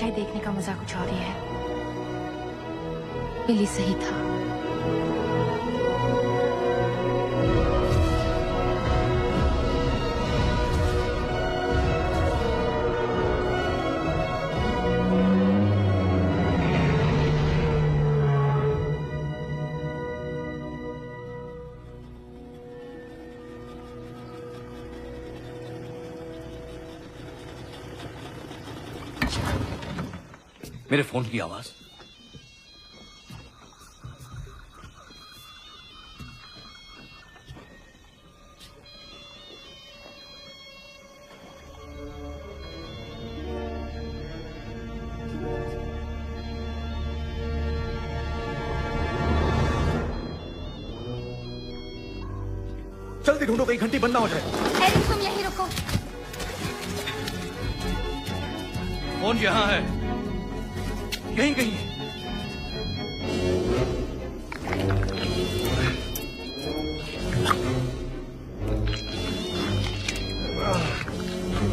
परछाई देखने का मजा कुछ और ही है। बिली सही था। मेरे फोन की आवाज। जल्दी ढूंढो कहीं घंटी बंद ना हो जाए। एरिक तुम यहीं रुको। फोन यहाँ है, यहीं कहीं है।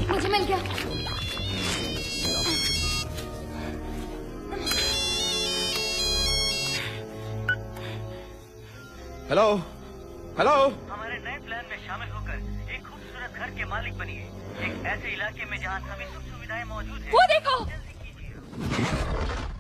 मुझे मिल गया। Hello hello. हमारे नए प्लान में शामिल होकर एक खूबसूरत घर के मालिक बनिए, एक ऐसे इलाके में जहाँ सभी सुख सुविधाएं मौजूद हैं। वो देखो। जल्दी कीजिए।